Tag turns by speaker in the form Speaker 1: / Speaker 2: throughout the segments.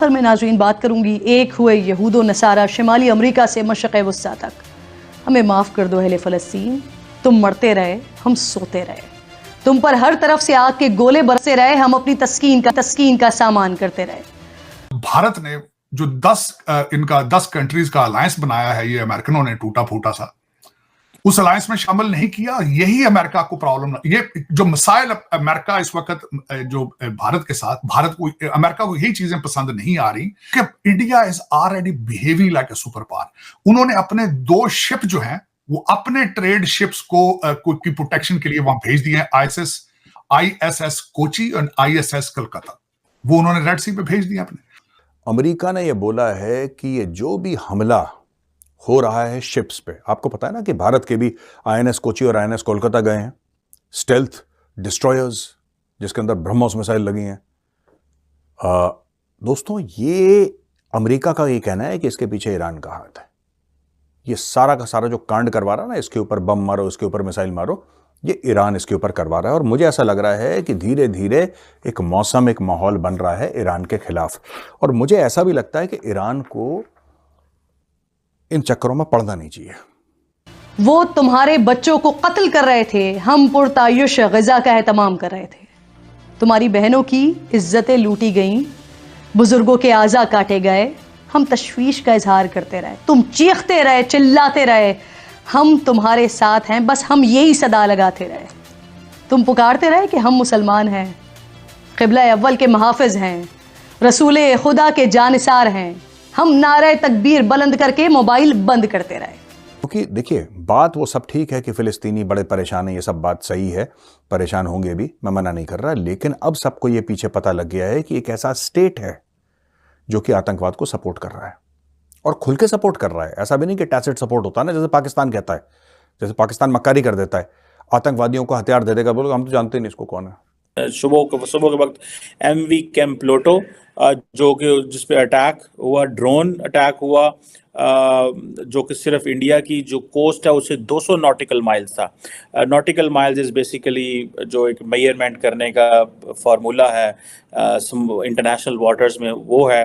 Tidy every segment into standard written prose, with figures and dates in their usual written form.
Speaker 1: आखिर में नाज़रीन बात करूंगी एक हुए यहूदो नसारा शिमाली अमरीका से मशक़ वस्ता तक। हमें माफ़ कर दो अहले फ़लस्तीन, तुम मरते रहे हम सोते रहे, तुम पर हर तरफ से आग के गोले बरसे रहे, हम अपनी तस्कीन का सामान करते रहे।
Speaker 2: भारत ने जो 10 कंट्रीज का अलायंस बनाया है, ये अमेरिकनों ने टूटा फूटा सा, उस अलायंस में शामिल नहीं किया। यही अमेरिका को प्रॉब्लम, ये जो मसाइल अमेरिका इस वक्त जो भारत के साथ, भारत को, अमेरिका को यही चीजें पसंद नहीं आ रही कि India is already behaving like a super power. उन्होंने अपने 2 शिप जो हैं वो अपने ट्रेड शिप्स को की प्रोटेक्शन के लिए वहां भेज दिए हैं, ISS कोची और ISS कलकत्ता, वो उन्होंने रेड सी पे भेज दिया अपने।
Speaker 3: अमेरिका ने यह बोला है कि ये जो भी हमला हो रहा है शिप्स पे, आपको पता है ना कि भारत के भी INS कोची और INS कोलकाता गए हैं, स्टेल्थ डिस्ट्रॉयर्स जिसके अंदर ब्रह्मोस मिसाइल लगी हैं। दोस्तों, ये अमेरिका का ये कहना है कि इसके पीछे ईरान का हाथ है। ये सारा का सारा जो कांड करवा रहा है ना, इसके ऊपर बम मारो, इसके ऊपर मिसाइल मारो, ये ईरान इसके ऊपर करवा रहा है। और मुझे ऐसा लग रहा है कि धीरे धीरे एक मौसम, एक माहौल बन रहा है ईरान के खिलाफ। और मुझे ऐसा भी लगता है कि ईरान को इन चक्करों में पड़ना नहीं चाहिए।
Speaker 1: वो तुम्हारे बच्चों को कत्ल कर रहे थे, हम पुरतायुश ग़िज़ा का एहतमाम कर रहे थे। तुम्हारी बहनों की इज्जतें लूटी गईं, बुजुर्गों के आज़ा काटे गए, हम तशवीश का इजहार करते रहे, तुम चीखते रहे, चिल्लाते रहे, हम तुम्हारे साथ हैं, बस हम यही सदा लगाते रहे। तुम पुकारते रहे कि हम मुसलमान हैं, क़िबला अव्वल के मुहाफ़िज़ हैं, रसूल खुदा के जानिसार हैं। हम नारे तकबीर बुलंद करके मोबाइल बंद करते रहे।
Speaker 3: क्योंकि देखिए, बात वो सब ठीक है कि फ़िलिस्तीनी बड़े परेशान हैं, ये सब बात सही है, परेशान होंगे भी, मैं मना नहीं कर रहा। लेकिन अब सबको ये पीछे पता लग गया है कि एक ऐसा स्टेट है जो कि आतंकवाद को सपोर्ट कर रहा है और खुल के सपोर्ट कर रहा है। ऐसा भी नहीं कि टैसिट सपोर्ट होता है ना, जैसे पाकिस्तान कहता है, जैसे पाकिस्तान मक्कारी कर देता है, आतंकवादियों को हथियार दे देगा, बोलो हम तो जानते नहीं इसको कौन है।
Speaker 4: सुबह के वक्त MV कैंप प्लोटो जो कि जिस पे अटैक हुआ, ड्रोन अटैक हुआ, जो कि सिर्फ इंडिया की जो कोस्ट है उससे 200 नॉटिकल माइल्स था। नॉटिकल माइल्स इज बेसिकली जो एक मेजरमेंट करने का फार्मूला है इंटरनेशनल वाटर्स में, वो है।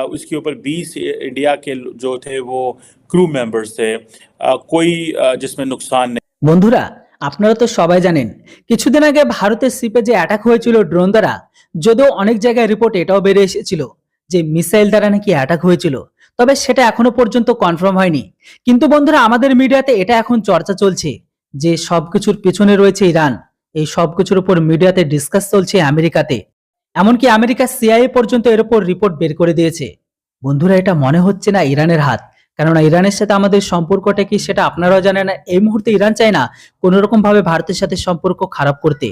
Speaker 4: उसके ऊपर 20 इंडिया के जो थे वो क्रू मेंबर्स थे, कोई जिसमें नुकसान नहीं।
Speaker 5: বন্ধুরা, আপনারা তো সবাই জানেন কিছুদিন আগে ভারতের সিপে যে অ্যাটাক হয়েছিল ড্রোন দ্বারা, যদিও অনেক জায়গায় রিপোর্ট এটাও বেরিয়ে এসেছিল যে মিসাইল দ্বারা নাকি অ্যাটাক হয়েছিল, তবে সেটা এখনো পর্যন্ত কনফার্ম হয়নি। কিন্তু বন্ধুরা, আমাদের মিডিয়াতে এটা এখন চর্চা চলছে যে সবকিছুর পেছনে রয়েছে ইরান। এই সবকিছুর উপর মিডিয়াতে ডিসকাস চলছে আমেরিকাতে, এমনকি আমেরিকার CIA পর্যন্ত এর উপর রিপোর্ট বের করে দিয়েছে। বন্ধুরা, এটা মনে হচ্ছে না ইরানের হাত, কেননা ইরানের সাথে আমাদের সম্পর্কটা কি সেটা আপনারাও জানেন না। এই মুহূর্তে ইরান চায় না কোন রকম ভাবে ভারতের সাথে সম্পর্ক খারাপ করতে।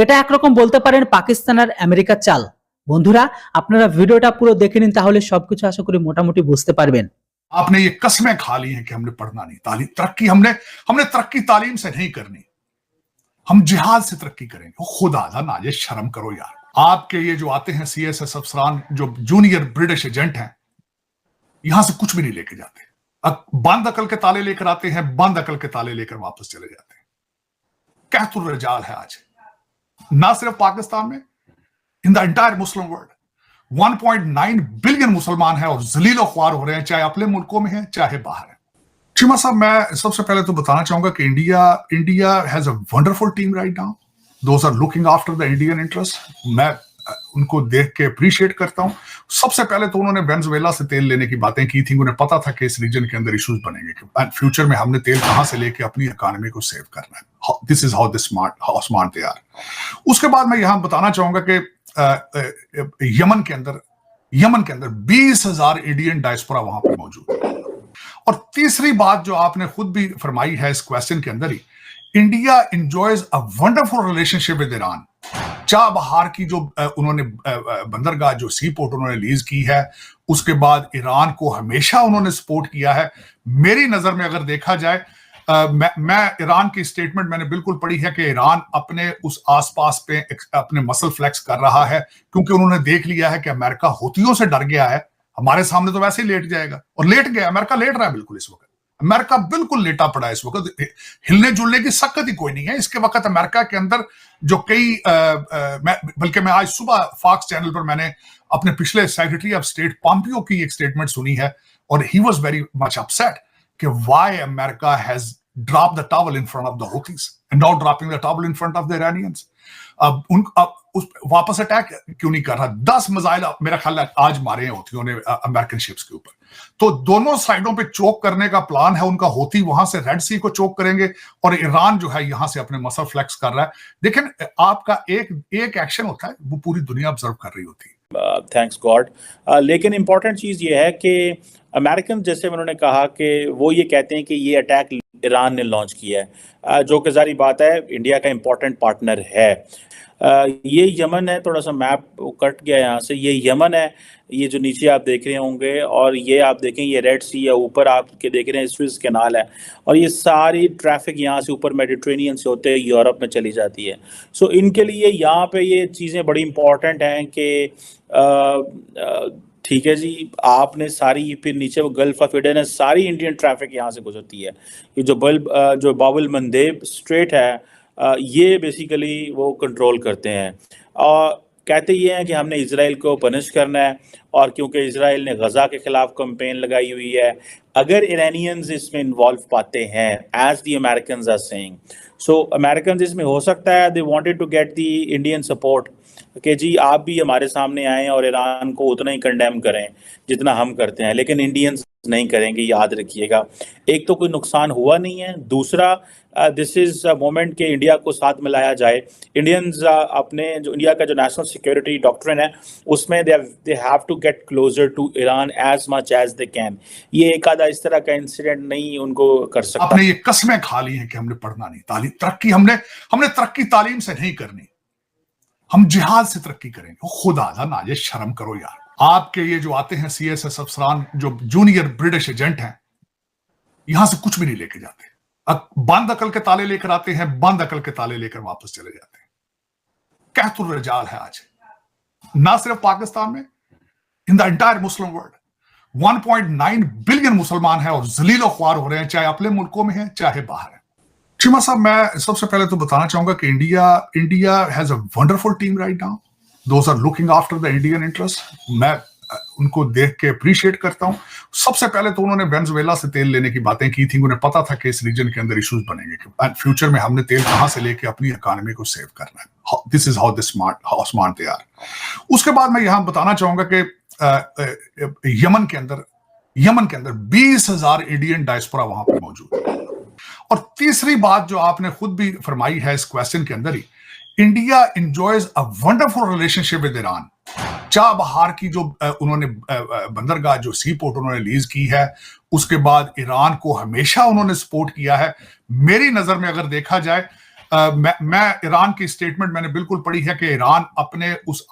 Speaker 5: এটা একরকম বলতে পারেন পাকিস্তান আর আমেরিকার চাল। বন্ধুরা, আপনারা ভিডিওটা পুরো দেখে নিন, তাহলে সবকিছু আশা করি মোটামুটি বুঝতে পারবেন।
Speaker 2: आपने ये कसमें खा ली हैं कि हमने पढ़ना नहीं, तालीम तरक्की हमने तरक्की तालीम से नहीं करनी, हम जिहाद से तरक्की करेंगे। खुदा ना, ये शर्म करो यार। आपके ये जो आते हैं CSS अफसरान, जो जूनियर ब्रिटिश एजेंट हैं, यहां से कुछ भी नहीं लेके जाते। बंद अकल के ताले लेकर आते हैं, बंद अकल के ताले लेकर वापस चले जाते हैं। कहतुर रजाल है आज, ना सिर्फ पाकिस्तान में, in the entire Muslim world 1.9 billion मुसलमान हैं और जलील ख्वार हो रहे हैं, चाहे अपने मुल्कों में हैं चाहे बाहर हैं। चीमा साहब, मैं सबसे पहले तो बताना चाहूंगा कि India has a wonderful team right now, those are looking after the Indian interest. मैं उनको देख के अप्रिशिएट करता हूं। सबसे पहले तो उन्होंने वेनेजुएला से तेल लेने की बातें की थी, उन्हें पता था कि इस रीजन के अंदर इश्यूज बनेंगे, फ्यूचर में हमने तेल कहां से लेके अपनी इकोनॉमी को सेव करना है। This is how smart they are. उसके बाद मैं यहां बताना चाहूंगा कि यमन के अंदर 20,000 इंडियन डायस्पोरा वहां पर मौजूद है। और तीसरी बात जो आपने खुद भी फरमाई है इस क्वेश्चन के अंदर ही, India enjoys a wonderful relationship with Iran. Chabahar की जो उन्होंने बंदरगाह, जो सी पोर्ट उन्होंने लीज की है, उसके बाद ईरान को हमेशा उन्होंने सपोर्ट किया है। मेरी नजर में अगर देखा जाए, मैं ईरान की स्टेटमेंट मैंने बिल्कुल पढ़ी है कि ईरान अपने उस आसपास पे अपने मसल फ्लेक्स कर रहा है, क्योंकि उन्होंने देख लिया है कि अमेरिका हुतियों से डर गया है, हमारे सामने तो वैसे ही लेट जाएगा, और लेट गया, अमेरिका लेट रहा है बिल्कुल इस वक्त। अमेरिका बिल्कुल लेटा पड़ा है इस वक्त, हिलने जुलने की शक्कत ही कोई नहीं है इसके वक्त अमेरिका के अंदर। जो कई बल्कि मैं आज सुबह फॉक्स चैनल पर मैंने अपने पिछले सेक्रेटरी ऑफ स्टेट पॉम्पियो की एक स्टेटमेंट सुनी है, और he was very much upset कि why America has drop the towel in front of the Houthis and now dropping the towel in front of the Iranians. अब उस वापस attack क्यों नहीं कर रहा? 10 मिसाइल मेरा ख्याल है आज मारे हैं हूथियों ने अमेरिकन शिप्स के ऊपर। तो दोनों साइडों पे चोक करने का प्लान है उनका। हूथी वहां से रेड सी को चोक करेंगे और ईरान जो है यहां से अपने मसल फ्लेक्स कर रहा है। लेकिन आपका एक एक्शन होता है, वो पूरी दुनिया ऑब्जर्व कर रही होती है।
Speaker 4: Thanks God. लेकिन इंपॉर्टेंट चीज़ ये है कि अमेरिकन, जैसे उन्होंने कहा कि वो ये कहते हैं कि ये अटैक ईरान ने लॉन्च किया है, जो कि जारी बात है इंडिया का इंपॉर्टेंट पार्टनर है। ये यमन है, थोड़ा सा मैप कट गया यहाँ से, ये यमन है, ये जो नीचे आप देख रहे होंगे, और ये आप देखें ये रेड सी है, ऊपर आपके देख रहे हैं स्विस कैनाल है, और ये सारी ट्रैफिक यहाँ से ऊपर मेडिटेरेनियन से होते यूरोप में चली जाती है। सो इनके लिए यहाँ पे ये चीज़ें बड़ी इंपॉर्टेंट हैं कि ठीक है जी, आपने सारी फिर नीचे वो गल्फ ऑफ एडन है, सारी इंडियन ट्रैफिक यहाँ से गुजरती है। ये जो बाबुल मंदेब स्ट्रेट है, ये बेसिकली वो कंट्रोल करते हैं, और कहते ये हैं कि हमने इजराइल को पनिश करना है, और क्योंकि इजराइल ने गजा के खिलाफ कैंपेन लगाई हुई है, अगर इरानियंस इसमें इन्वॉल्व पाते हैं, as the Americans are saying, so Americans इसमें हो सकता है they wanted to get the Indian support कि जी आप भी हमारे सामने आएँ और ईरान को उतना ही कंडेम करें जितना हम करते हैं, लेकिन इंडियंस नहीं करेंगे, याद रखिएगा। एक तो कोई नुकसान हुआ नहीं है, दूसरा दिस इज अ मोमेंट कि इंडिया को साथ मिलाया जाए। इंडियंस अपने जो इंडिया का जो नेशनल सिक्योरिटी डॉक्ट्रिन है उसमें they have to get closer to Iran as much as they can. ये एक आधा इस तरह का इंसिडेंट नहीं उनको कर सकता।
Speaker 2: आपने ये कस्में खा ली हैं कि हमने पढ़ना नहीं, तालीम तरक्की हमने तरक्की तालीम से नहीं करनी, हम जिहाद से तरक्की करेंगे। खुदा नाजे शर्म करो यार। आपके ये जो आते हैं CSS अफसरान जो जूनियर ब्रिटिश एजेंट हैं, यहां से कुछ भी नहीं लेके जाते, बंद अकल के ताले लेकर आते हैं, बंद अकल के ताले लेकर वापस चले जाते हैं। कहतुर रजाल है आज, ना सिर्फ पाकिस्तान में, in the entire Muslim world 1.9 billion मुसलमान हैं और जलील ख्वार हो रहे हैं, चाहे अपने मुल्कों में हैं चाहे बाहर है। चीमा साहब, मैं सबसे पहले तो बताना चाहूंगा कि India has a wonderful team right now, those are looking after the Indian interest. मैं उनको देख के अप्रिशिएट करता हूं। सबसे पहले तो उन्होंने वेनेजुएला से तेल लेने की बातें की थी, उन्हें पता था कि इस रीजन के अंदर इश्यूज बनेंगे एंड फ्यूचर में हमने तेल कहां से लेके अपनी इकोनॉमी को सेव करना है। This is how smart they are. उसके बाद मैं यहां बताना चाहूंगा कि यमन के अंदर 20,000 इंडियन डायस्पोरा वहां पर मौजूद है। और तीसरी बात जो आपने खुद भी फरमाई है इस क्वेश्चन के अंदर ही, India enjoys a wonderful relationship with Iran. Chabahar की जो उन्होंने बंदरगाह जो सी पोर्ट उन्होंने लीज की है, उसके बाद ईरान को हमेशा उन्होंने सपोर्ट किया है। मेरी नजर में अगर देखा जाए, मैं ईरान की स्टेटमेंट मैंने बिल्कुल पढ़ी है कि ईरान अपने उस